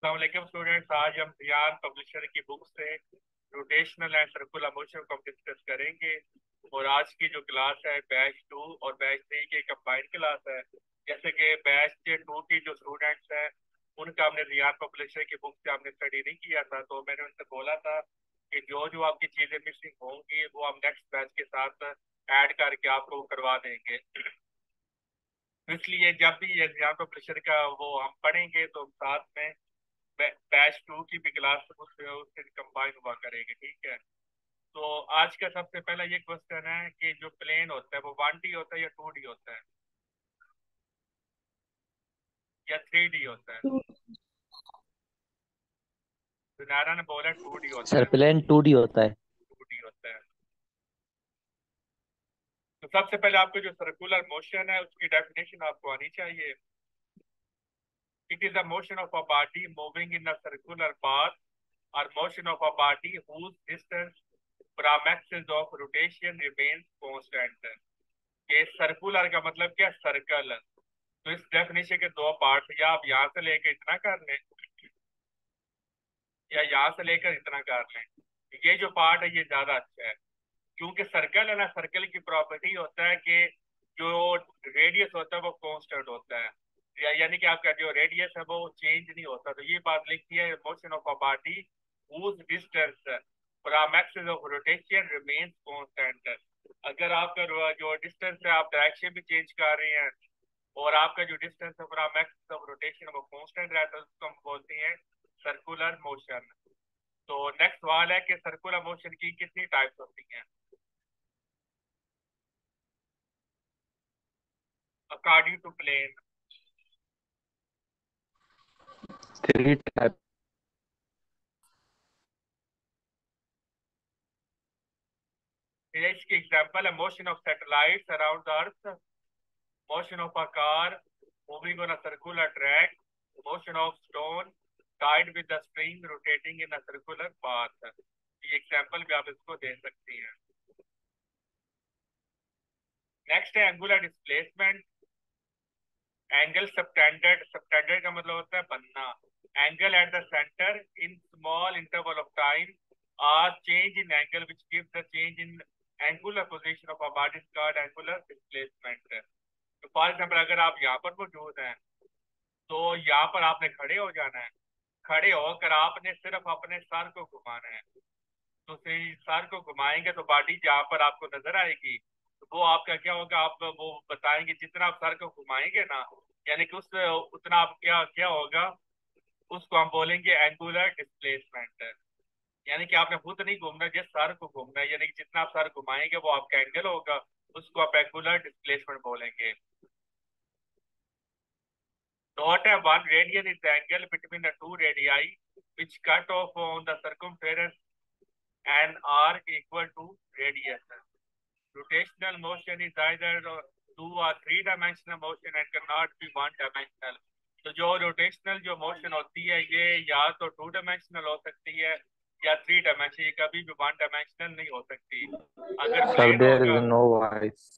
अस्सलाम स्टूडेंट्स, आज हम रियान पब्लिशर की बुक से रोटेशनल एंड सर्कुलर मोशन को हम डिस्कस करेंगे। और आज की जो क्लास है बैच 2 और बैच 3 की कंबाइंड क्लास है। जैसे कि बैच 2 की जो स्टूडेंट्स हैं उनका हमने रियान पब्लिशर की बुक से हमने स्टडी नहीं किया था, तो मैंने उनसे बोला था कि जो जो आपकी चीज़ें मिसिंग होंगी वो हम नेक्स्ट बैच के साथ ऐड करके आपको करवा देंगे। तो इसलिए जब भी ये रियान पब्लिशर का वो हम पढ़ेंगे तो साथ में बैच 2 की भी क्लास उससे कंबाइन हुआ करेगी, ठीक है। तो आज का सबसे पहला ये क्वेश्चन है कि जो प्लेन होता है वो 1D होता है या 2D होता है या 3D होता है। तो नारा ने बोला 2D होता सर है। प्लेन 2D होता है। 2D होता है। तो सबसे पहले आपको जो सर्कुलर मोशन है उसकी डेफिनेशन आपको आनी चाहिए। It is the motion of a body moving in a circular path और motion of a body whose distance from axis of rotation remains constant। ये सर्कुलर का मतलब क्या, सर्कल। तो इस डेफिनेशन के दो पार्ट, या आप यहाँ से लेकर इतना कर लें या यहाँ से लेकर इतना कर लें। ये जो पार्ट है ये ज्यादा अच्छा है, क्योंकि सर्कल है ना, सर्कल की प्रॉपर्टी होता है कि जो रेडियस होता है वो कांस्टेंट होता है, यानी कि आपका जो रेडियस है वो चेंज नहीं होता। तो ये बात लिखी है, motion of a body whose distance from axis of rotation remains constant। अगर आपका जो डिस्टेंस है आप डायरेक्शन भी चेंज कर रहे हैं और आपका जो डिस्टेंस है फ्रॉम एक्सिस ऑफ रोटेशन वो कांस्टेंट रहता है, उसको हम बोलते हैं सर्कुलर मोशन। तो नेक्स्ट सवाल है कि सर्कुलर मोशन की कितनी टाइप्स होती हैं अकॉर्डिंग टू प्लेन। 3 टाइप। इसकी एग्जांपल है motion of satellites around the earth, motion of a car moving on a circular track, motion of stone tied with the string rotating in a circular path। ये example भी आप इसको दे सकती हैं। Next है angular displacement. Angle subtended, subtended का मतलब होता है बनना। Angle at the centre in small interval of time or change in angle which gives the change in angular position of a body is called angular displacement. तो for example अगर आप यहाँ पर मौजूद हैं तो यहाँ पर आपने खड़े हो जाना है। खड़े होकर आपने सिर्फ अपने सर को घुमाना है। तो सर को घुमाएंगे तो बॉडी जहाँ पर आपको नजर आएगी तो वो आपका क्या होगा, आप वो बताएंगे जितना आप सर को घुमाएंगे ना, यानी कि उस उतना आप क्या क्या होगा, उसको हम बोलेंगे एंगुलर डिस्प्लेसमेंट। यानी कि आपने खुद नहीं घूमना, जिस सर को घूमना है, यानी कि जितना आप सर घुमाएंगे वो आपका एंगल होगा, उसको आप एंगुलर डिस्प्लेसमेंट बोलेंगे। Not a one radian is the angle between the two radii which cut off on the circumference an arc equal to radius। Rotational motion is either two or three dimensional motion and cannot be one dimensional। तो जो rotational जो motion होती है ये या तो two dimensional हो सकती है या थ्री डायमेंशनल, ये कभी भी वन डायमेंशनल नहीं हो सकती। अगर सर प्लेन देयर इज होगा। No voice.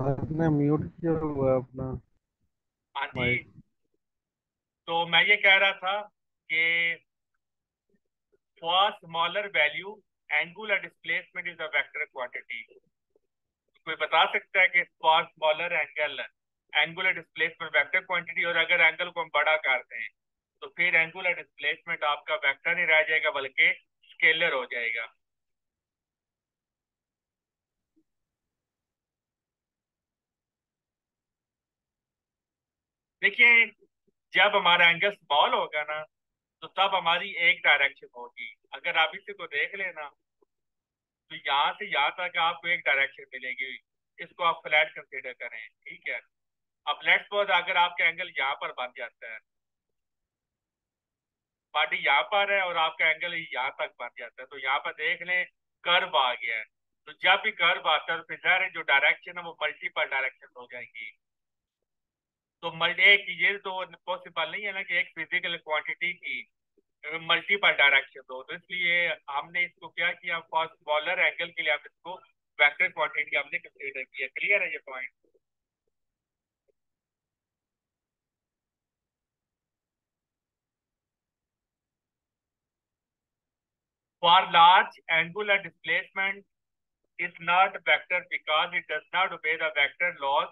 आपने म्यूट किया हुआ है अपना हाँ जी। माइक। तो मैं ये कह रहा था कि for smaller value angular displacement is a vector quantity। कोई बता सकता है कि for smaller angle angular displacement vector quantity, और अगर एंगल को हम बड़ा करते हैं तो फिर एंगुलर डिस्प्लेसमेंट आपका वेक्टर नहीं रह जाएगा बल्कि स्केलर हो जाएगा। देखिए, जब हमारा एंगल स्मॉल होगा ना, तो तब हमारी एक डायरेक्शन होगी। अगर आप इसी को देख लेना, तो यहाँ से यहाँ तक आपको एक डायरेक्शन मिलेगी। इसको आप फ्लैट कंसीडर करें, ठीक है। अब लेट्स सपोज अगर आपका एंगल यहाँ पर बन जाता है, पार्टी यहाँ पर है और आपका एंगल यहाँ तक बन जाता है, तो यहाँ पर देख लें कर्व आ गया है। तो जब भी कर्व आता है तो फिर ज़ाहिर है जो डायरेक्शन है वो मल्टीपल डायरेक्शन हो जाएंगी। तो मल्टी एक ये तो पॉसिबल नहीं है ना कि एक फिजिकल क्वांटिटी की मल्टीपल डायरेक्शन हो। तो इसलिए हमने इसको क्या किया, फॉर स्मॉलर एंगल के लिए हम इसको वेक्टर क्वांटिटी हमने कंसीडर किया। क्लियर है ये point? For large angular displacement is not vector because it does not obey the vector laws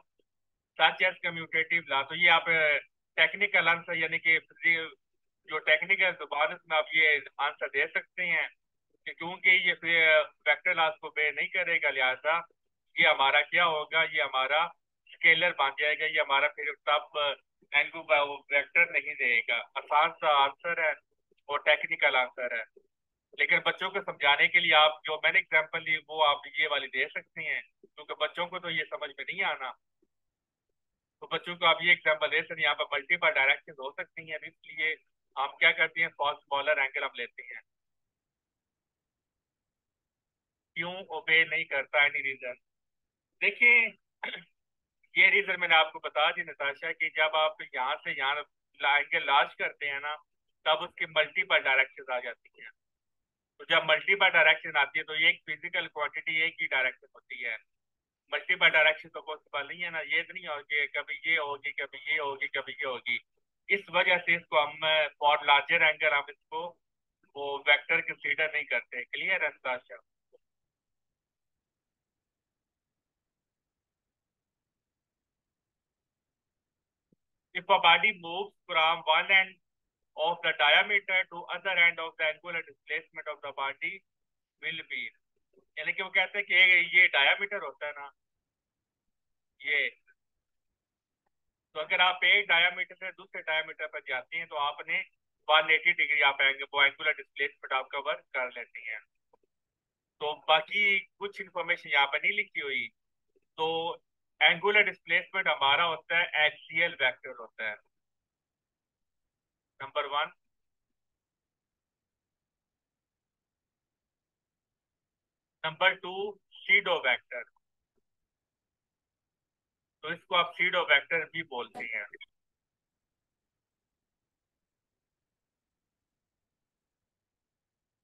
such as commutative law। तो ये आप टेक्निकल आंसर यानी कि जो टेक्निकल जुबान है उसमें आप ये आंसर दे सकते हैं कि क्योंकि ये वेक्टर लॉज को obey नहीं करेगा, लिहाजा ये हमारा क्या होगा, ये हमारा स्केलर बन जाएगा, ये हमारा फिर तब एंगू वेक्टर नहीं देगा। आसान सा आंसर है और टेक्निकल आंसर है। लेकिन बच्चों को समझाने के लिए आप जो मैंने एग्जांपल दी वो आप ये वाली दे सकते हैं, क्योंकि बच्चों को तो ये समझ में नहीं आना। तो बच्चों को आप ये एग्जांपल दे सकते हैं, यहाँ पर मल्टीपल डायरेक्शन हो सकती हैं, इसलिए हम क्या करते हैं, फॉर स्मॉलर एंगल हम लेते हैं। क्यों ओबे नहीं करता, एनी रीजन? देखिए, ये रीजन मैंने आपको बता दी नताशा कि जब आप यहाँ से यहाँ एंगल लार्ज करते हैं ना, तब उसकी मल्टीपल डायरेक्शन आ जाती हैं। तो जब मल्टीपल डायरेक्शन आती है तो ये एक फिजिकल क्वांटिटी एक ही डायरेक्शन होती है। मल्टीपल डायरेक्शन तो पॉसिबल नहीं है ना, ये तो नहीं होगी कभी ये होगी कभी ये होगी कभी ये होगी। इस वजह से इसको हम फॉर लार्जर एंगल हम इसको वो वेक्टर कंसीडर नहीं करते। क्लियर है Natasha? if a body moves from one end of the diameter to other end of the angular displacement of the body will be, यानी कि वो कहते हैं कि ये डायामीटर होता है ना, ये, तो अगर आप एक डायामीटर से दूसरे डायामीटर पर जाती हैं तो आपने 180 डिग्री आप वो एंगुलर डिस्प्लेसमेंट आप कवर कर लेती हैं। तो बाकी कुछ इंफॉर्मेशन यहाँ पर नहीं लिखी हुई। तो एंगुलर डिस्प्लेसमेंट हमारा होता है एक्सियल वेक्टर होता है, नंबर 1। Number 2, SIDO vector. तो इसको आप सीडो वेक्टर भी बोलते हैं।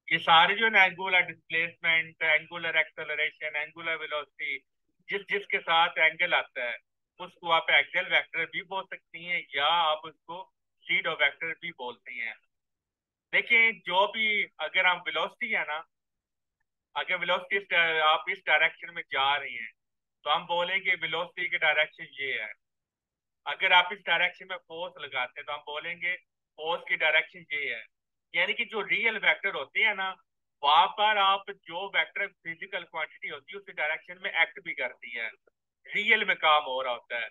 ये सारे जो है angular displacement, angular acceleration, angular velocity, जिस जिसके साथ एंगल आता है उसको आप एक्सियल वेक्टर भी बोल सकती हैं या आप उसको सीडो वेक्टर भी बोलती हैं। देखिए, जो भी अगर हम वेलोसिटी है ना, अगर वेलोसिटी आप इस डायरेक्शन में जा रही हैं तो हम बोलेंगे वेलोसिटी की डायरेक्शन ये है। अगर आप इस डायरेक्शन में फोर्स लगाते हैं तो हम बोलेंगे फोर्स की डायरेक्शन ये है। यानी कि जो रियल वेक्टर होते हैं ना, वहां पर आप जो वेक्टर फिजिकल क्वांटिटी होती है उसी डायरेक्शन में एक्ट भी करती है, रियल में काम हो रहा होता है।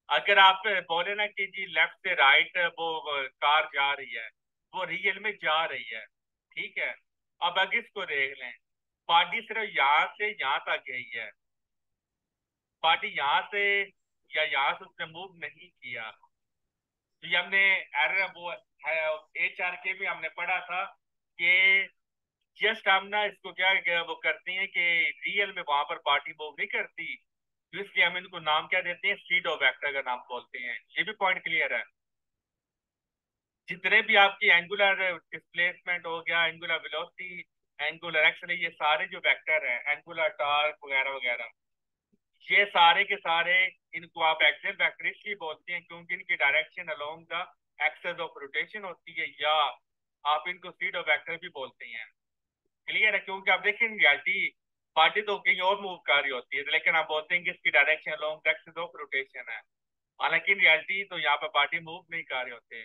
अगर आप बोले ना कि जी लेफ्ट से राइट वो कार जा रही है, वो रियल में जा रही है, ठीक है। अब अगर इसको देख लें, पार्टी सिर्फ यहाँ से यहाँ तक गई है, पार्टी यहाँ से या यहाँ से उसने मूव नहीं किया। तो ये हमने एरर वो HRK भी हमने पढ़ा था कि जस्ट हम ना इसको क्या वो करते हैं कि रियल में वहां पर पार्टी मूव नहीं करती, तो इसलिए हम इनको नाम क्या देते हैं, सीडो वेक्टर का नाम बोलते हैं। ये भी पॉइंट क्लियर है? जितने भी आपकी एंगुलर डिस्प्लेसमेंट हो गया, एंगुलर वेलोसिटी, एंगुलर एक्सेलरेशन, ये सारे जो वेक्टर हैं, एंगुलर टॉर्क वगैरह वगैरह, ये सारे के सारे इनको आप एक्सियल वेक्टर इसलिए बोलते हैं क्योंकि इनकी direction along the axis of rotation होती है, या आप इनको सीडो वेक्टर भी बोलते हैं। क्लियर है? क्योंकि आप देखें रियलिटी पार्टी तो कहीं और मूव कर रही होती है, लेकिन आप बोलते हैं कि इसकी direction along the axis of rotation है, हालांकि रियलिटी तो यहाँ पर पार्टी मूव नहीं कर रहे होते।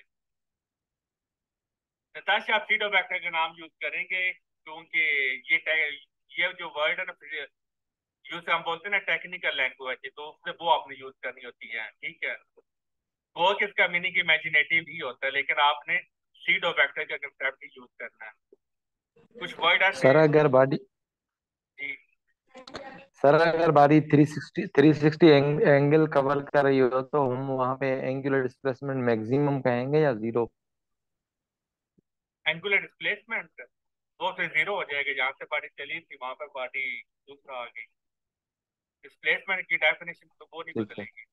नताशा आप सीडो वेक्टर का नाम यूज करेंगे क्योंकि ये जो वर्ड है ना, यूज हम बोलते हैं ना टेक्निकल लैंग्वेज, तो उससे वो आपने यूज करनी होती है, ठीक है। वो किसका मीनिंग इमेजिनेटिव ही होता है, लेकिन आपने सीडो वेक्टर का कंसेप्ट ही यूज करना है। कुछ वर्ड ऐसे सर हैं अगर बॉडी जी। सर अगर बॉडी 360 एंगल कवर कर रही हो तो हम वहां पे एंगुलर डिस्प्लेसमेंट मैक्सिमम कहेंगे या जीरो? एंगुलर डिस्प्लेसमेंट वो फिर जीरो हो जाएगा, जहां से बॉडी चली थी वहां पर बॉडी दूसरा आ गई। डिस्प्लेसमेंट की डेफिनेशन तो वो नहीं ठीक है। बदलेगी।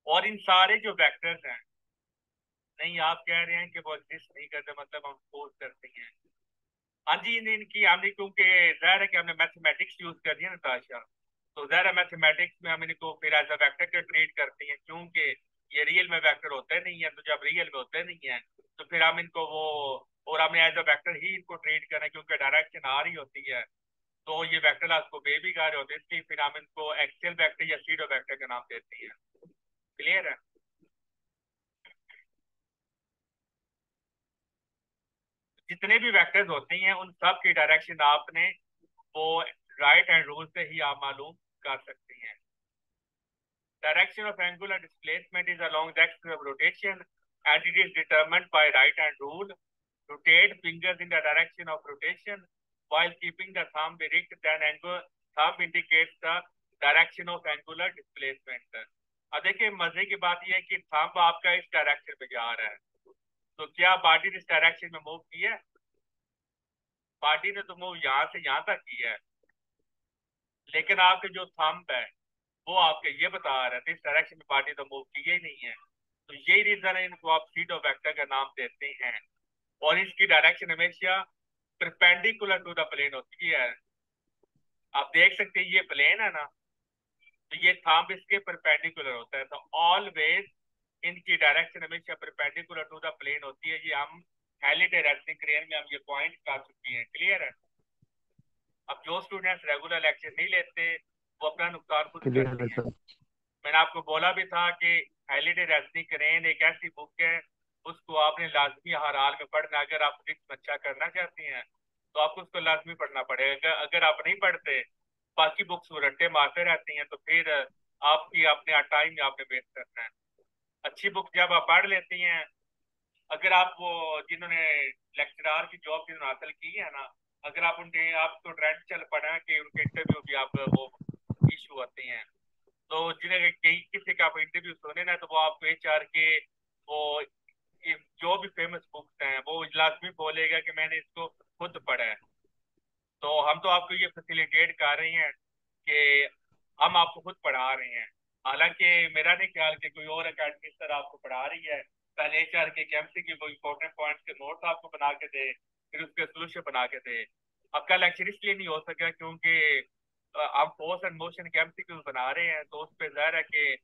और इन सारे जो वेक्टर्स हैं, नहीं आप कह रहे हैं कि वो एग्जिस्ट नहीं करते, मतलब हम फोर्स करते हैं। हाँ जी, इनकी हमने क्योंकि जाहिर है कि हमने मैथमेटिक्स यूज कर दिया ना ताशा, तो जाहिर है मैथमेटिक्स में हम इनको फिर एज अ वेक्टर का ट्रीट करते हैं, क्योंकि ये रियल में वेक्टर होते नहीं है, तो जब रियल में होते नहीं है तो फिर हम इनको वो, और हमने एज अ वेक्टर ही इनको ट्रीट करना है, क्योंकि डायरेक्शन आ रही होती है, तो ये वेक्टर आपको बेबी गा रहे होते हैं, इसलिए फिर हम इनको एक्सियल वेक्टर या सीडो वेक्टर का नाम देते हैं। क्लियर है? जितने भी वेक्टर्स होते हैं उन सब की डायरेक्शन आपने वो राइट हैंड रूल से ही आप मालूम कर सकते हैं। Direction of angular displacement is along the axis of rotation and it is determined by right hand rule. Rotate fingers in the direction of rotation while keeping the thumb erect, then thumb indicates the direction of angular displacement. अब देखिए मजे की बात यह है कि thumb आपका इस डायरेक्शन में जा रहा है, तो क्या बॉडी ने इस डायरेक्शन में मूव किया है? बॉडी ने तो मूव यहाँ से यहाँ तक किया है, लेकिन आपके जो थंब है वो आपके ये बता रहे थे इस डायरेक्शन में पार्टी तो मूव की ही नहीं है, तो यही रीजन है इनको आप सीडो वेक्टर का नाम देते हैं। और इसकी डायरेक्शन हमेशा परपेंडिकुलर टू द प्लेन होती है। आप देख सकते हैं ये प्लेन है ना, तो ये थंब इसके परपेंडिकुलर होता है, तो ऑलवेज इनकी डायरेक्शन हमेशा परपेंडिकुलर टू द प्लेन होती है। ये हम हेलिडे रेसलिंग क्रेन में हम ये पॉइंट कर चुके हैं। क्लियर है? अब जो स्टूडेंट्स रेगुलर लेक्चर नहीं लेते वो अपना नुकसान खुद क्लियर करते है हैं। सर। मैंने आपको बोला भी था कि हाईलाइट रेजनिंग करें एक ऐसी बुक है, उसको आपने लाजमी हर हाल में पढ़ना। अगर आप फिजिक्स में अच्छा करना चाहते हैं तो आपको उसको लाजमी पढ़ना पड़ेगा। अगर आप नहीं पढ़ते, बाकी बुक्स वो रट्टे मारते रहती हैं, तो फिर आपकी अपने टाइम आपने वेस्ट करना है। अच्छी बुक जब आप पढ़ लेती हैं, अगर आप वो जिन्होंने लेक्चरार की जॉब जिन्होंने हासिल की है ना, अगर आप उनके आपको ट्रेंड चल पड़ा कि उनके इंटरव्यू भी आप वो इशू आते हैं, तो जिन्हें कहीं किसी का आप इंटरव्यू सुने ना, तो वो आपको एचआर के वो जो भी फेमस बुक्स हैं वो लाजमी बोलेगा कि मैंने इसको खुद पढ़ा है। तो हम तो आपको ये फैसिलिटेट कर रहे हैं कि हम आपको खुद पढ़ा रहे हैं। हालांकि मेरा नहीं ख्याल कि कोई और अकेडमी सर आपको पढ़ा रही है। पहले एचआर के केमिस्ट्री की वो इंपॉर्टेंट पॉइंट्स के नोट्स आपको बना के दे, फिर उसके सोल्यूशन बना के दे। अब का लेक्चर इसलिए नहीं हो सका क्योंकि हम फोर्स एंड मोशन केमिस्ट्री बना रहे हैं, तो उस पर जाहिर है कि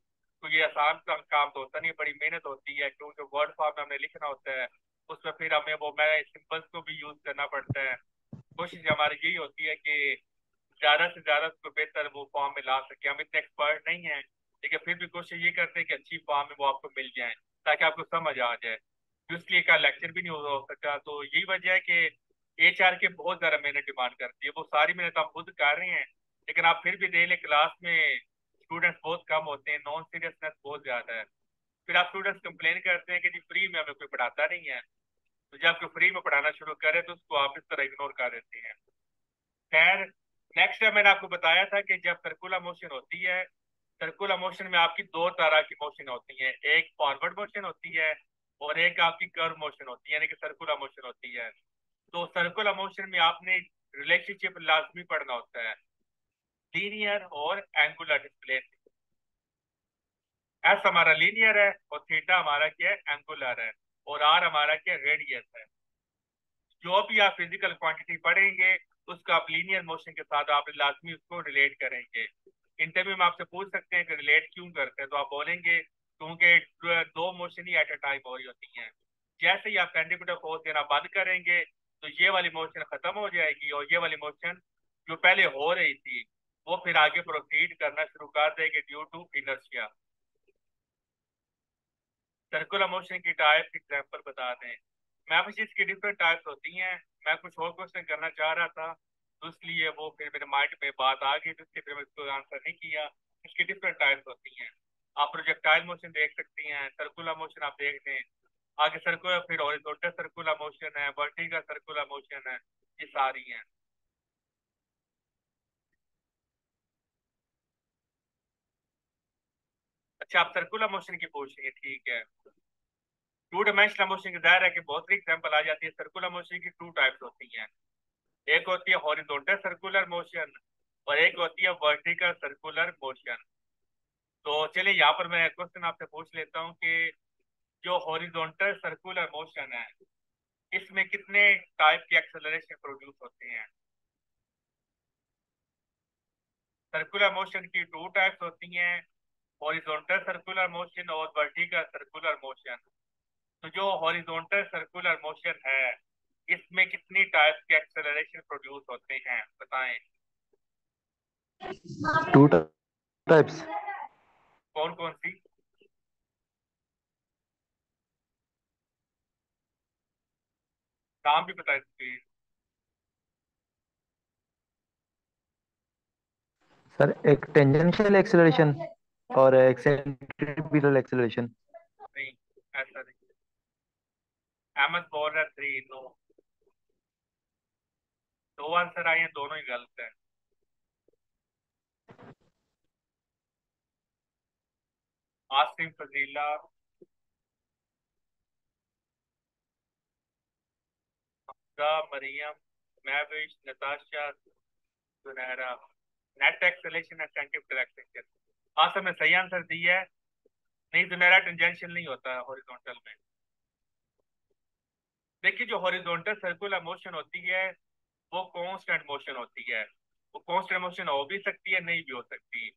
कोई आसान काम तो होता नहीं, बड़ी मेहनत होती है, क्योंकि वर्ड फॉर्म में हमने लिखना होता है, उसमें फिर हमें वो मैं सिंपल्स को भी यूज करना पड़ता है। कोशिश हमारी यही होती है कि ज्यादा से ज्यादा उसको बेहतर वो फॉर्म में ला सके। हम इतने एक्सपर्ट नहीं हैं, लेकिन फिर भी कोशिश ये करते हैं कि अच्छी फॉर्म में वो आपको मिल जाए ताकि आपको समझ आ जाए। तो इसलिए का लेक्चर भी नहीं हो सका, तो यही वजह है कि एचआर के बहुत ज्यादा मेहनत डिमांड करती है। वो सारी मेहनत हम खुद कर रहे हैं, लेकिन आप फिर भी देख लें क्लास में स्टूडेंट्स बहुत कम होते हैं, नॉन सीरियसनेस बहुत ज्यादा है। फिर आप स्टूडेंट्स कंप्लेन करते हैं कि जी फ्री में हमें कोई पढ़ाता नहीं है, तो जब आपको फ्री में पढ़ाना शुरू करे तो उसको आप इस तरह इग्नोर कर देते हैं। खैर, नेक्स्ट टाइम मैंने आपको बताया था कि जब सर्कुलर मोशन होती है, सर्कुलर मोशन में आपकी दो तरह की मोशन होती है, एक फॉरवर्ड मोशन होती है और एक आपकी कर्व मोशन होती है, यानी कि सर्कुलर मोशन होती है। तो सर्कुलर मोशन में आपने रिलेशनशिप लाजमी पढ़ना होता है, लीनियर और एंगुलर डिस्प्लेसमेंट। एस हमारा लीनियर है और थीटा हमारा क्या है, एंगुलर है, और आर हमारा क्या, रेडियस है। जो भी आप फिजिकल क्वांटिटी पढ़ेंगे उसका आप लीनियर मोशन के साथ आप लाजमी उसको रिलेट करेंगे। इंटरव्यू में आपसे पूछ सकते हैं कि रिलेट क्यों करते हैं, तो आप बोलेंगे क्योंकि दो motion he at a time हो रही होती हैं। जैसे ही आप सेंटीमीटर फोर्स देना बंद करेंगे तो ये वाली मोशन खत्म हो जाएगी, और ये वाली मोशन जो पहले हो रही थी वो फिर आगे प्रोसीड करना शुरू कर देगी due to inertia. Circular motion की टाइप एग्जांपल बता दें। मैं बस इसकी डिफरेंट टाइप्स होती हैं। मैं कुछ और क्वेश्चन करना चाह रहा था, तो इसलिए वो फिर मेरे माइंड में बात आ गई, तो इसलिए फिर मैं इसको आंसर नहीं किया। इसकी डिफरेंट टाइप्स होती हैं। आप प्रोजेक्टाइल मोशन देख सकती हैं, सर्कुलर मोशन आप देख लें, आगे सर्कुलर, फिर हॉरिजॉन्टल सर्कुलर मोशन है, वर्टिकल सर्कुलर मोशन है, ये सारी हैं। अच्छा, आप सर्कुलर मोशन की पूछ रही है, ठीक है। टू डायमेंशनल मोशन की दायरा के बहुत सी एग्जांपल आ जाती है। सर्कुलर मोशन की टू टाइप्स होती हैं। एक होती है हॉरिजॉन्टल सर्कुलर मोशन और एक होती है वर्टिकल सर्कुलर मोशन। तो चलिए यहाँ पर मैं क्वेश्चन आपसे पूछ लेता हूँ कि जो हॉरिजॉन्टल सर्कुलर मोशन है, इसमें कितने टाइप के एक्सेलरेशन प्रोड्यूस होते हैं? सर्कुलर मोशन की टू टाइप्स होती हैं, हॉरिजॉन्टल सर्कुलर मोशन और वर्टिकल सर्कुलर मोशन। तो जो हॉरिजॉन्टल सर्कुलर मोशन है, इसमें कितनी टाइप के एक्सेलरेशन प्रोड्यूस होते हैं, बताएं। Two types. कौन कौन सी? नाम भी बता दीजिए। सर एक टेंजेंशियल एक्सेलरेशन और एक सेंट्रीपिटल एक्सेलरेशन। नहीं, ऐसा नहीं। अहमद बोल रहा थ्री, नो। दो आंसर आए हैं, दोनों ही गलत है। आसिम फजीला, मरियम, महविश, नताशा, सुनहरा। नेट एक्सेलरेशन है, सेंटीमीटर एक्सेलरेशन। आसिम ने सही आंसर दिया है। नहीं, सुनहरा टेंजेंशियल नहीं होता हॉरिजॉन्टल में। देखिए, जो हॉरिजॉन्टल सर्कुलर मोशन होती है, वो कांस्टेंट मोशन होती है। वो कांस्टेंट मोशन हो भी सकती है, नहीं भी हो सकती।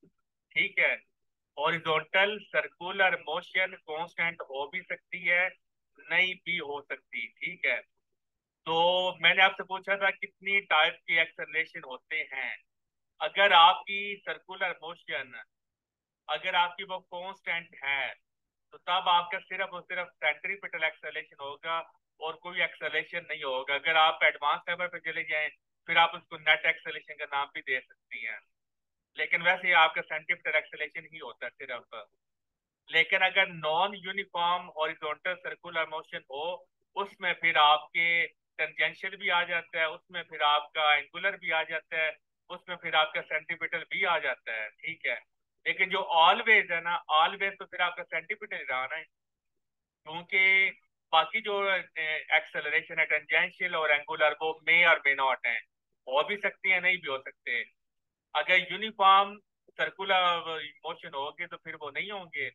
ठीक है। हॉरिजॉन्टल सर्कुलर मोशन कांस्टेंट हो भी सकती है, नहीं भी हो सकती। ठीक है। तो मैंने आपसे पूछा था कितनी टाइप के एक्सेलरेशन होते हैं। अगर आपकी सर्कुलर मोशन, अगर आपकी वो कांस्टेंट है, तो तब आपका सिर्फ और सिर्फ सेंट्रीपिटल एक्सेलरेशन होगा और कोई एक्सेलरेशन नहीं होगा। अगर आप एडवांस लेवल पे चले जाएं, फिर आप उसको नेट एक्सेलरेशन का नाम भी दे सकती हैं, लेकिन वैसे आपका सेंटीमीटर एक्सेलरेशन ही होता है सिर्फ। लेकिन अगर non uniform horizontal circular motion हो, उसमें फिर आपके टेंजेंशियल भी आ जाता है, उसमें फिर आपका एंगुलर भी आ जाता है, उसमें फिर आपका सेंटीमीटर भी आ जाता है। ठीक है। लेकिन जो ऑलवेज है ना, ऑलवेज तो फिर आपका सेंटीमीटर ही रहा ना, क्योंकि बाकी जो एक्सेलरेशन है टेंजेंशियल और एंगुलर, वो मे और मे नॉट है, हो भी सकती है, नहीं भी हो सकते। अगर यूनिफॉर्म सर्कुलर मोशन होगी तो फिर वो नहीं होंगे,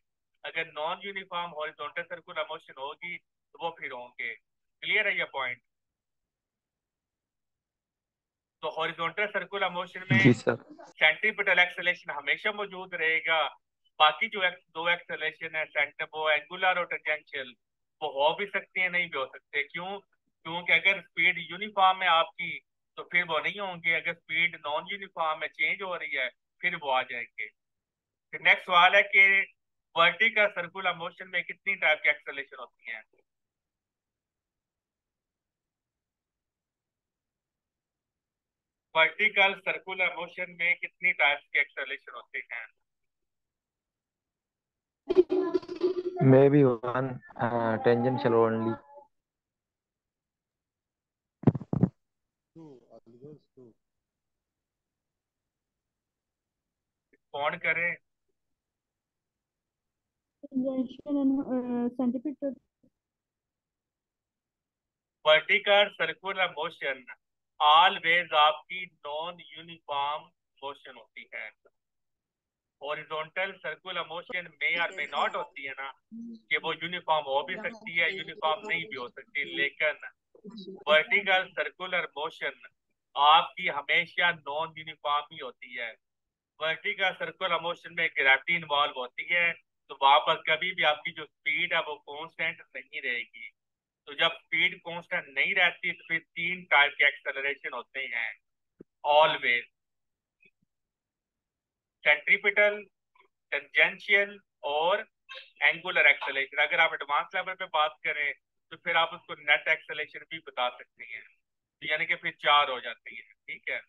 अगर non uniform horizontal circular motion होगी तो वो फिर होंगे। क्लियर है ये पॉइंट? तो हॉरिजॉन्टल सर्कुलर मोशन में जी सर। सेंट्रीपिटल एक्सेलरेशन हमेशा मौजूद रहेगा। बाकी जो दो एक्सेलरेशन है, सेंटर, वो एंगुलर और टेंजेंशियल, वो हो भी सकते हैं, नहीं भी हो सकते। क्यों? क्योंकि अगर स्पीड यूनिफॉर्म है आपकी, तो फिर वो नहीं होंगे। अगर स्पीड नॉन यूनिफॉर्म है, चेंज हो रही है, फिर वो आ जाएंगे। फिर नेक्स्ट सवाल है कि वर्टिकल सर्कुलर मोशन में कितनी टाइप की एक्सेलरेशन होती हैं? वर्टिकल सर्कुलर मोशन में कितनी टाइप के एक्सेलरेशन होते हैं? May be one tangential only. two, always two. कौन करे? Conjunction and centripetal. Vertical circular motion always आपकी नॉन यूनिफॉर्म मोशन होती है। हॉरिजॉन्टल सर्कुलर मोशन में और में नॉट होती है ना, कि वो यूनिफॉर्म हो भी सकती है, यूनिफॉर्म नहीं भी हो सकती। लेकिन वर्टिकल सर्कुलर मोशन आपकी हमेशा नॉन यूनिफॉर्म ही होती है। वर्टिकल सर्कुलर मोशन में ग्रेविटी इन्वॉल्व होती है, तो वहां पर कभी भी आपकी जो स्पीड है वो कांस्टेंट नहीं रहेगी। तो जब स्पीड कांस्टेंट नहीं रहती, तो फिर तीन टाइप के एक्सेलरेशन होते हैं ऑलवेज: सेंट्रीपिटल, टेंजेंशियल और एंगुलर एक्सेलेरेशन। अगर आप एडवांस लेवल पे बात करें तो फिर आप उसको नेट एक्सेलेरेशन भी बता सकते हैं, तो यानी कि फिर 4 हो जाती है। ठीक है,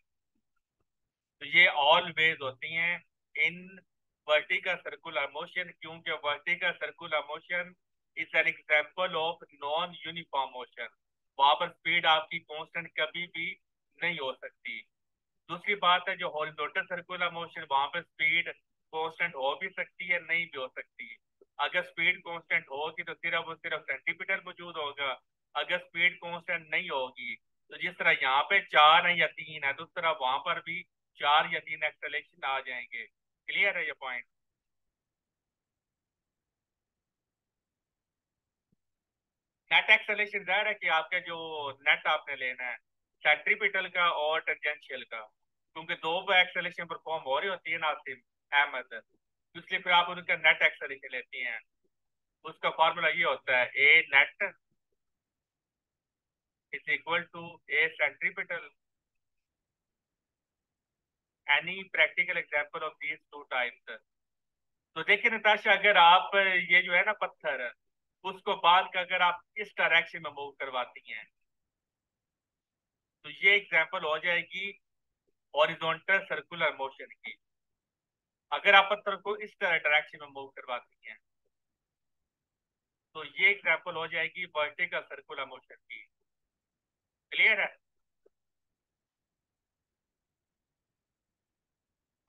तो ये ऑलवेज होती हैं इन वर्टिकल सर्कुलर मोशन, क्योंकि vertical circular motion is an example of non uniform motion. वहां पर स्पीड आपकी कांस्टेंट कभी भी नहीं हो सकती। दूसरी बात है जो हॉरिजॉन्टल सर्कुलर मोशन, वहां पर स्पीड कांस्टेंट हो भी सकती है, नहीं भी हो सकती। अगर स्पीड कांस्टेंट होगी तो सिर्फ और सिर्फ सेंटीमीटर मौजूद होगा। अगर स्पीड कांस्टेंट नहीं होगी तो जिस तरह यहाँ पे 4 है या 3 है, तो उस तरह वहां पर भी 4 या 3 एक्सेलेरेशन आ जाएंगे। क्लियर है ये पॉइंट? नेट एक्सेलेरेशन जाहिर है कि आपका जो नेट आपने लेना है सेंट्रीपिटल का और टेंजेंशियल का, क्योंकि दो एक्सेलेरेशन परफॉर्म हो रही होती है नासिम अहमद, तो इसलिए फिर आप उनका नेट एक्सेलेरेशन लेती हैं। उसका फॉर्मूला ये होता है a net is equal to a centripetal. Any practical example of these two types. तो देखिए नताशा, अगर आप ये जो है ना पत्थर, उसको बांध कर अगर आप इस डायरेक्शन में मूव करवाती हैं तो ये एग्जांपल हो जाएगी हॉरिजॉन्टल सर्कुलर मोशन की। अगर आप पत्थर को इस तरह डायरेक्शन में मूव करवाती हैं तो ये एग्जांपल हो जाएगी वर्टिकल सर्कुलर मोशन की। क्लियर है?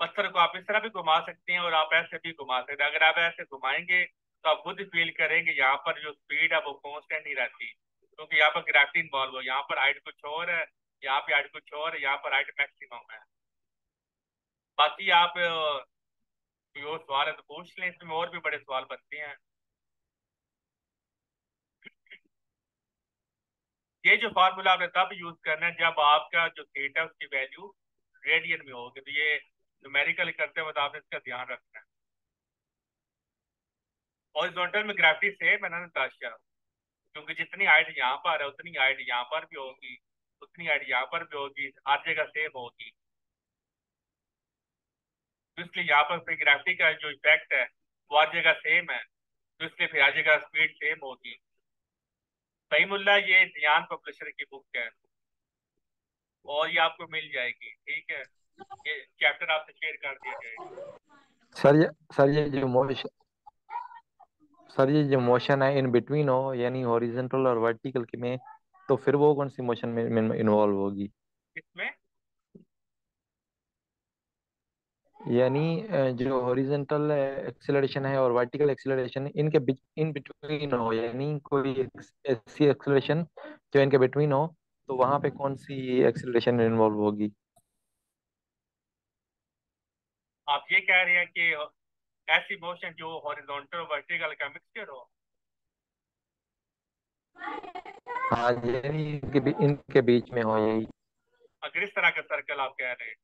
पत्थर को आप इस तरह भी घुमा सकते हैं और आप ऐसे भी घुमा सकते हैं। अगर आप ऐसे घुमाएंगे तो आप खुद फील करेंगे यहाँ पर जो स्पीड है वो कांस्टेंट ही रहती, क्योंकि यहाँ पर ग्रेविटी इन्वॉल्व हो। यहाँ पर हाइट कुछ और है, यहाँ पे हाइट कुछ और है, यहाँ पर हाइट मैक्सिमम है। बाकी आप कोई और सवाल है तो पूछ लें, इसमें और भी बड़े सवाल बनते हैं। ये जो फार्मूला आपने तब यूज करना है जब आपका जो थीटा है उसकी वैल्यू रेडियन में होगी, तो ये न्यूमेरिकल करते वक्त आपने इसका ध्यान रखना है। हॉरिजॉन्टल में ग्रेविटी सेम है ना नताशा, क्योंकि जितनी हाइट यहाँ पर है उतनी हाइट यहाँ पर भी होगी, उतनी हाइट यहाँ पर भी होगी, हर जगह सेम होगी। तो इसलिए यहाँ पर फिर ग्रेविटी का जो इफेक्ट है वो हर जगह सेम है, तो इसलिए फिर हर जगह स्पीड सेम होगी। सही मुल्ला, ये ध्यान पब्लिशर की बुक है और ये आपको मिल जाएगी। ठीक है, ये चैप्टर आपसे शेयर कर दिया जाएगा। सर ये सर ये जो मोशन सर ये जो मोशन है इन बिटवीन हो, यानी हॉरिजॉन्टल और वर्टिकल के में, तो फिर वो कौन सी मोशन में इन्वॉल्व होगी? इसमें यानी जो हॉरिजॉन्टल एक्सेलरेशन है और वर्टिकल एक्सेलरेशन इनके इन बिटवीन हो, यानी कोई ऐसी एक्सेलरेशन जो इनके बिटवीन हो, तो वहां पे कौन सी एक्सेलरेशन इन्वॉल्व होगी? आप ये कह रहे हैं कि ऐसी मोशन जो हॉरिजॉन्टल और वर्टिकल का मिक्सचर हो। हाँ, यानी इनके बीच में हो, यही। अगर इस तरह का सर्कल आप कह रहे हैं,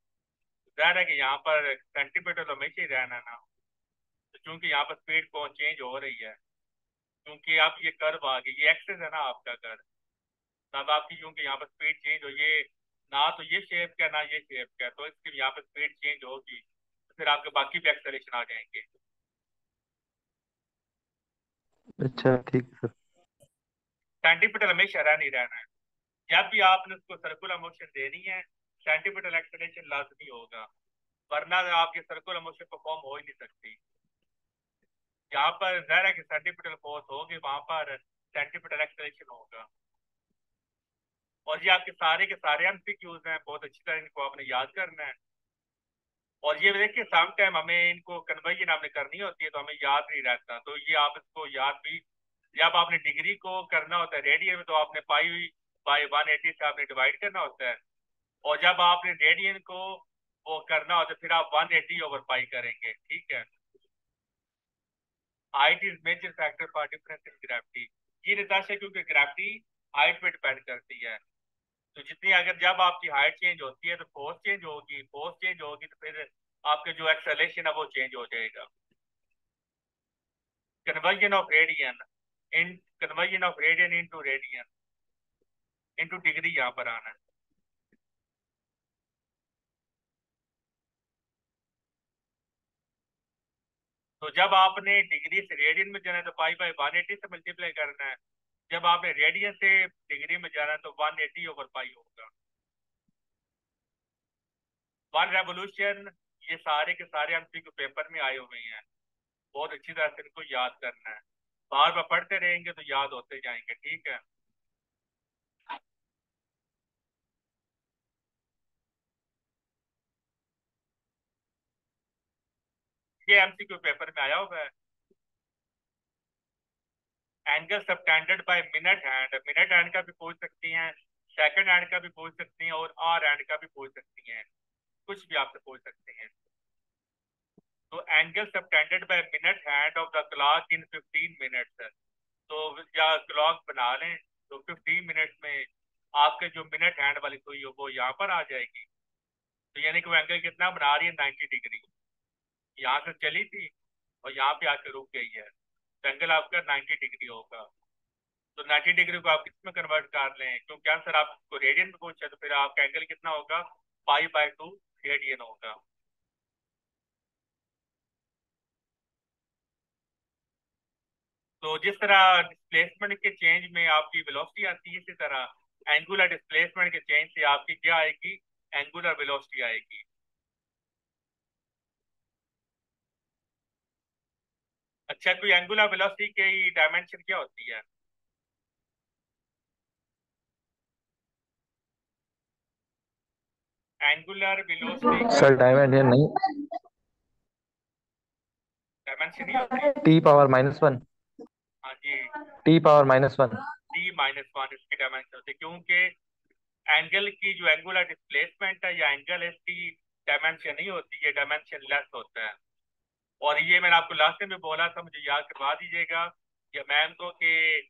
जाहिर है कि यहाँ पर सेंटीमीटर तो हमेशा ही रहना ना, तो चूंकि यहाँ पर स्पीड को चेंज हो रही है, क्योंकि आप ये कर्व आ गई, ये एक्सेस है ना आपका कर्व, तब आपकी क्योंकि यहाँ पर स्पीड चेंज हो, ये ना तो ये शेप का ना ये शेप का, तो इसकी यहाँ पर स्पीड चेंज होगी तो फिर आपके बाकी भी एक्सेलरेशन आ जाएंगे। अच्छा, ठीक है सर। सेंटीमीटर हमेशा रह नहीं रहना है। जब भी आपने उसको सर्कुलर मोशन देनी है सेंटीमीटर एक्सेलरेशन लाजमी होगा, वरना आपकी सर्कुलर मोशन परफॉर्म हो ही नहीं सकती। जहाँ पर जाहिर है कि सेंटीमीटर फोर्स होगी वहां पर सेंटीमीटर एक्सेलरेशन होगा। और ये आपके सारे के सारे एमसीक्यूज हैं, बहुत अच्छी तरह इनको आपने याद करना है। और ये देखिए सम टाइम हमें इनको कन्वर्जन आपने करनी होती है तो हमें याद नहीं रहता, तो ये आप इसको याद भी, जब आपने डिग्री को करना होता है रेडियन में तो आपने पाई बाई 180 से आपने डिवाइड करना होता है, और जब आपने रेडियन को वो करना होता है फिर आप 180 ओवर पाई करेंगे। ठीक है, height is major factor for difference in gravity. ये निताशा क्योंकि ग्रेविटी हाइट पे डिपेंड करती है, तो जितनी अगर जब आपकी हाइट चेंज होती है तो फोर्स चेंज होगी, फोर्स चेंज होगी तो फिर आपके जो एक्सेलरेशन है वो चेंज हो जाएगा। Conversion of radian in conversion of radian into radian into degree यहाँ पर आना है। तो जब आपने डिग्री से रेडियन में जाना है तो पाई बाय 180 से मल्टीप्लाई करना है। जब आपने रेडियन से डिग्री में जाना है तो 180/पाई होगा। 1 रेवोल्यूशन, ये सारे के सारे एमसीक्यू पेपर में आए हुए हैं, बहुत अच्छी तरह से इनको याद करना है। बार बार पढ़ते रहेंगे तो याद होते जाएंगे, ठीक है। ये एमसीक्यू पेपर में आया हुआ है। Angle subtended by minute hand का भी पूछ सकती हैं, सेकंड हैंड का भी पूछ सकती हैं, और आवर हैंड का भी पूछ सकती हैं, कुछ भी आपसे पूछ सकती हैं। तो angle subtended by minute hand of the clock in 15 minutes, तो या क्लॉक बना लें तो 15 मिनट्स में आपके जो मिनट हैंड वाली सुई हो वो यहाँ पर आ जाएगी। तो यानी कि वो एंगल कितना बना रही है, 90 डिग्री। यहाँ से चली थी और यहाँ पे आके रुक गई है, तो एंगल आपका 90 डिग्री होगा। तो 90 डिग्री को आप किस में कन्वर्ट कर लें, क्योंकि आंसर आपको रेडियन में पूछा, तो फिर आपका एंगल कितना होगा, पाई/2 रेडियन होगा। तो जिस तरह डिस्प्लेसमेंट के चेंज में आपकी वेलोसिटी आती है, इसी तरह एंगुलर डिस्प्लेसमेंट के चेंज से आपकी क्या आएगी, एंगुलर वेलोसिटी आएगी। अच्छा, कोई एंगुलर वेलोसिटी की डायमेंशन क्या होती है? एंगुलर वेलोसिटी की सर डायमेंशन नहीं, डायमेंशन नहीं होती। T⁻⁻1, हाँ जी, T⁻⁻1। T-1 इसकी डायमेंशन होती है, क्योंकि एंगल की जो एंगुलर डिस्प्लेसमेंट है या एंगल है, इसकी डायमेंशन नहीं होती, ये डायमेंशन लेस होता है। और ये मैंने आपको लास्ट में भी बोला था, मुझे याद करवा दीजिएगा ये मैम को, कि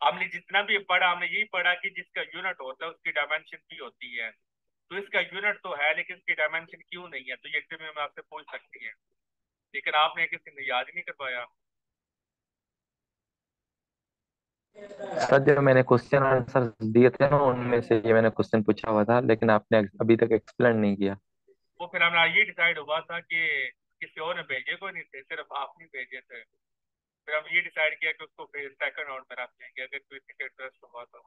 हमने जितना भी पढ़ा हमने यही पढ़ा कि जिसका यूनिट होता है उसकी डायमेंशन भी होती है। तो इसका यूनिट तो है लेकिन इसकी डायमेंशन क्यों नहीं है, तो ये एग्जाम में आपसे पूछ सकती है, लेकिन आपने किसी ने याद ही नहीं करवाया। सर जो मैंने क्वेश्चन आंसर दिए थे ना, उनमें से ये मैंने क्वेश्चन पूछा हुआ था, लेकिन आपने अभी तक एक्सप्लेन नहीं किया। वो फिर हमारा ये डिसाइड हुआ था कि किसी और ने भेजे, कोई नहीं थे, सिर्फ आप नहीं भेजे थे। फिर हम ये डिसाइड किया कि उसको फिर सेकंड राउंड में रख लेंगे अगर किसी का इंटरेस्ट हुआ तो।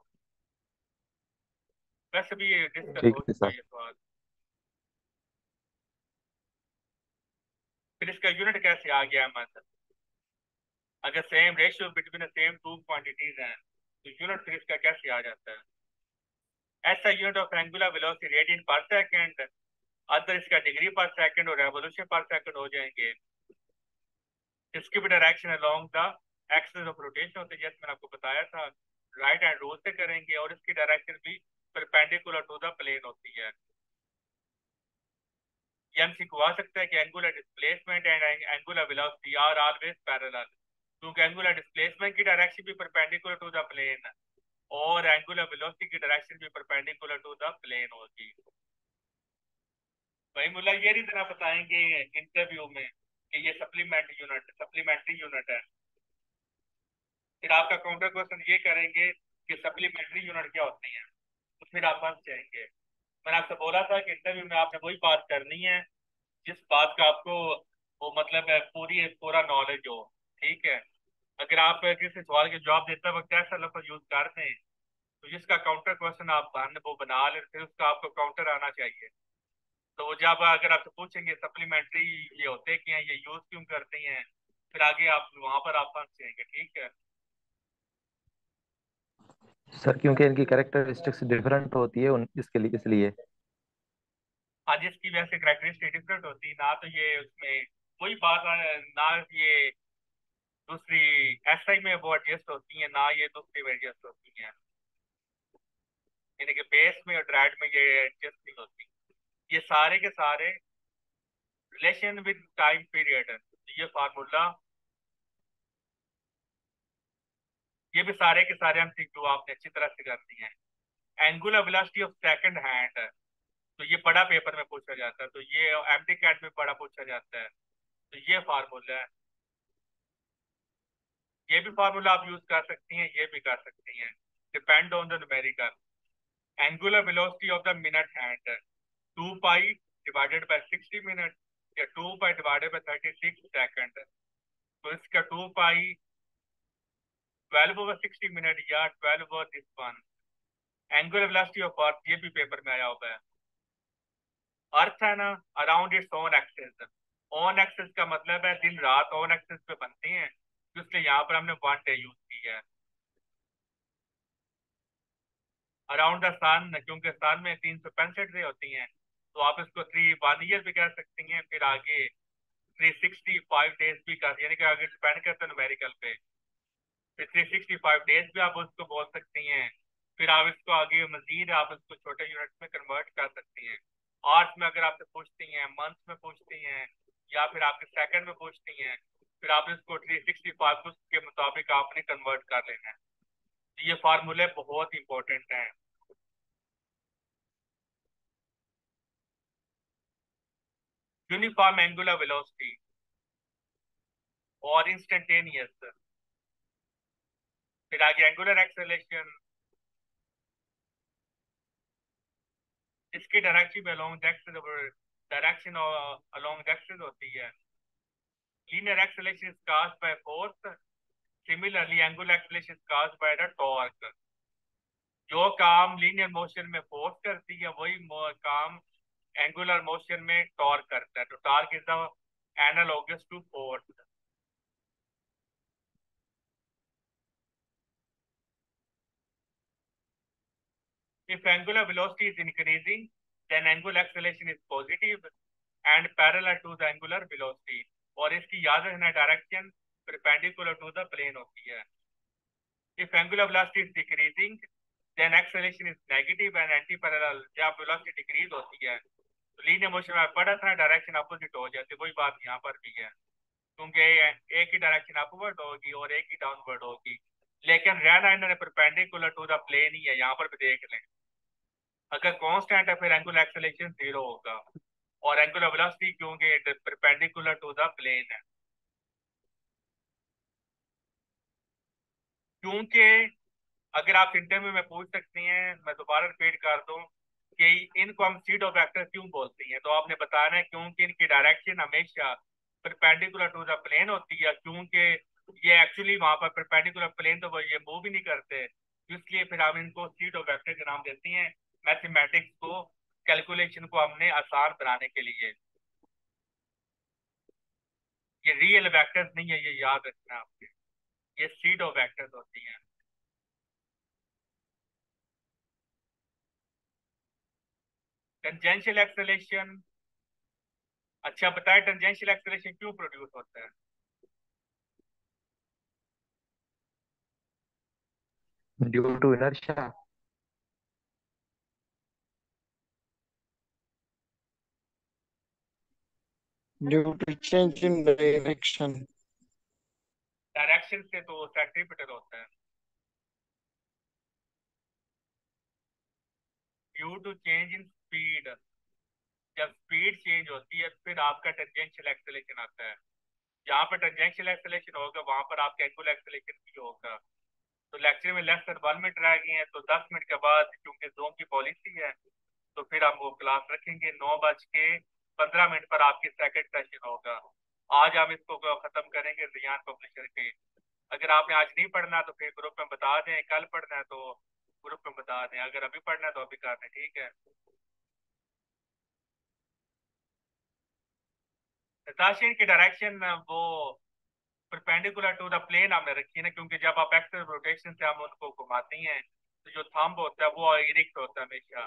वैसे भी ये डिस्कस ठीक हो है चुका सर। है ये सवाल। फिर इसका यूनिट कैसे आ गया हमारे, अगर same ratio between same two quantities हैं तो यूनिट फिर इसका कैसे आ जाता है? ऐसा unit of angular velocity radian पर सेकंड, अदर इसका डिग्री पर सेकंड और रेवोल्यूशन पर सेकंड हो जाएंगे। इसकी भी direction along the axis of rotation होती है, जैसे मैंने आपको बताया था, राइट हैंड रूल से करेंगे, और इसकी डायरेक्शन भी परपेंडिकुलर टू द प्लेन होती है। ये एमसीक्यू आ सकता है कि angular displacement and angular velocity are always parallel, क्योंकि एंगुलर डिस्प्लेसमेंट की डायरेक्शन भी परपेंडिकुलर टू द प्लेन और एंगुलर वेलोसिटी की डायरेक्शन भी परपेंडिकुलर टू द प्लेन होगी। भाई मुल्ला ये नहीं तरह बताएंगे इंटरव्यू में कि ये सप्लीमेंट्री यूनिट है, फिर आपका काउंटर क्वेश्चन ये करेंगे कि सप्लीमेंट्री यूनिट क्या होती है, तो फिर आप फंस जाएंगे। मैंने आपसे बोला था कि इंटरव्यू में आपने वही बात करनी है जिस बात का आपको वो मतलब है पूरा नॉलेज हो, ठीक है। अगर आप किसी सवाल के जवाब देते वक्त ऐसा लफ्ज यूज कर दें तो जिसका काउंटर क्वेश्चन आप वो बना लें, फिर उसका आपको काउंटर आना चाहिए। तो वो जब अगर आपसे पूछेंगे सप्लीमेंट्री ये होते क्या हैं, ये यूज क्यों करते हैं, फिर आगे आप वहां पर आप फंस जाएंगे, ठीक है। सर क्योंकि इनकी कैरेक्टरिस्टिक्स डिफरेंट होती है इसके लिए, इसलिए। आज इसकी वैसे करेक्टरिस्टिक डिफरेंट होती है ना, तो ये उसमें कोई बात ना, ये दूसरी एसआई में वो एडजस्ट होती है ना, ये दूसरी में एडजस्ट होती है, यानी कि बेस में और ड्रैड में ये एडजस्ट नहीं होती। ये सारे के सारे रिलेशन विद टाइम पीरियड है, ये फार्मूला, ये भी सारे के सारे हम सीखो आपने अच्छी तरह से कर दिए हैं। Angular velocity of second hand, तो ये बड़ा पेपर में पूछा जाता है, तो ये एमडी कैट में बड़ा पूछा जाता है, तो ये फार्मूला है। ये भी फार्मूला आप यूज कर सकती हैं, ये भी कर सकती हैं, depend on the numerical. Angular velocity of the minute hand 2 pi divided by 60 minute, या 2 पाई डिवाइडेड बाई 36 सेकंड, तो इसका 2 पाई 12/60 मिनट या 12 this one. Angular velocity of earth, ये भी पेपर में आया हुआ है। अर्थ है ना around its own axis. Own axis का मतलब है दिन रात ओन एक्सिस पे बनती हैं, इसलिए यहाँ पर हमने 1 डे यूज की है। अराउंड द सन, क्योंकि सन में 365 डे होती हैं, तो आप इसको 1 ईयर भी कह सकती हैं, फिर आगे 365 डेज भी कर, यानी कि आगे डिपेंड करता है न्यूमेरिकल पे, फिर 365 डेज भी आप उसको बोल सकती हैं। फिर आप इसको आगे मजीद आप इसको छोटे यूनिट में कन्वर्ट कर सकती हैं। आवर्स में अगर आपसे पूछती हैं, मंथ में पूछती हैं, या फिर आपके सेकंड में पूछती हैं, फिर आप इसको 365 के मुताबिक आपने कन्वर्ट कर लेना है। ये फार्मूले बहुत इंपॉर्टेंट हैं। यूनिफॉर्म एंगुलर वेलोसिटी और इंस्टेंटेनियस, फिर आगे एंगुलर एक्सेलरेशन, इसकी direction along the axis, direction along the axis होती है। Linear acceleration is caused by force, similarly angular acceleration is caused by the torque। जो काम लीनियर मोशन में फोर्स करती है वही काम एंगुलर मोशन में टॉर्क करता है, तो torque is the analogous to force. If angular velocity is increasing, then angular acceleration is positive and parallel to the angular velocity, और इसकी याद रखना direction perpendicular to the plane होती है। If angular velocity is decreasing, then acceleration is negative and anti-parallel। जब velocity decrease होती है तो लीनियर मोशन में पढ़ा था डायरेक्शन अपोजिट हो जाती है, वही बात यहाँ पर भी है, क्योंकि एक ही डायरेक्शन अपवर्ड होगी और एक ही डाउनवर्ड होगी, लेकिन red perpendicular to the plane ही है। यहाँ पर भी देख लें, अगर कांस्टेंट है फिर एंगुलर एक्सेलरेशन 0 होगा, और एंगुलर वेलोसिटी क्योंकि परपेंडिकुलर टू द प्लेन है। क्योंकि अगर आप इंटरव्यू में पूछ सकती हैं, मैं दोबारा रिपीट कर दूं कि इनको हम सीडो वेक्टर क्यों बोलते हैं, तो आपने बताना है क्योंकि इनकी डायरेक्शन हमेशा परपेंडिकुलर टू द प्लेन होती है, क्योंकि ये एक्चुअली वहां पर परपेंडिकुलर प्लेन तो वो ये मूव ही नहीं करते, इसलिए फिर हम इनको सीडो वेक्टर का नाम देते हैं। मैथमेटिक्स को, कैलकुलेशन को हमने आसान बनाने के लिए। ये रियल वेक्टर्स नहीं है, ये याद रखना आपने, ये सीडो वेक्टर्स होती हैं। टेंजेंशियल एक्सेलरेशन, अच्छा बताए टेंजेंशियल एक्सेलरेशन क्यों प्रोड्यूस होता है? Due to inertia. due to change in direction। Direction से तो सेंट्रीपिटल होता है। Due to change in speed, जब स्पीड चेंज होती है फिर आपका टेंजेंशियल एक्सेलरेशन आता है। जहाँ पर टेंजेंशियल एक्सेलरेशन होगा वहां पर आपका एंगुलर एक्सेलरेशन भी होगा। तो लेक्चर में लेस देन 1 मिनट रह गए हैं, तो 10 मिनट के बाद क्योंकि जूम की पॉलिसी है तो फिर हम वो क्लास रखेंगे 9:15 पर आपकी सेकंड सेशन होगा। आज हम इसको खत्म करेंगे रियान पब्लिशर के। अगर आपने आज नहीं पढ़ना तो फिर ग्रुप में बता दें, कल पढ़ना है तो ग्रुप में बता दें, अगर अभी पढ़ना है तो अभी कर दें, ठीक है। नताशियन की डायरेक्शन वो परपेंडिकुलर टू द प्लेन हमने रखी है ना, क्योंकि जब आप एक्सल रोटेशन से हम उनको घुमाती हैं तो जो थंब होता है वो इरेक्ट होता है हमेशा,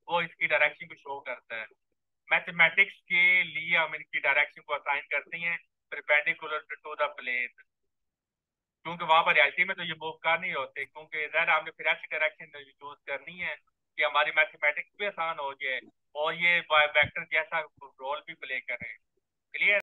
वो इसकी डायरेक्शन को शो करता है। मैथमेटिक्स के लिए हम इनकी डायरेक्शन को असाइन करते हैं परपेंडिकुलर टू द प्लेन, क्योंकि वहां पर रियलिटी में तो ये मूव कर नहीं होते, क्योंकि इधर हमने फिर ऐसी डायरेक्शन यूज करनी है कि हमारी मैथमेटिक्स भी आसान हो जाए और ये वेक्टर जैसा रोल भी प्ले करें। क्लियर?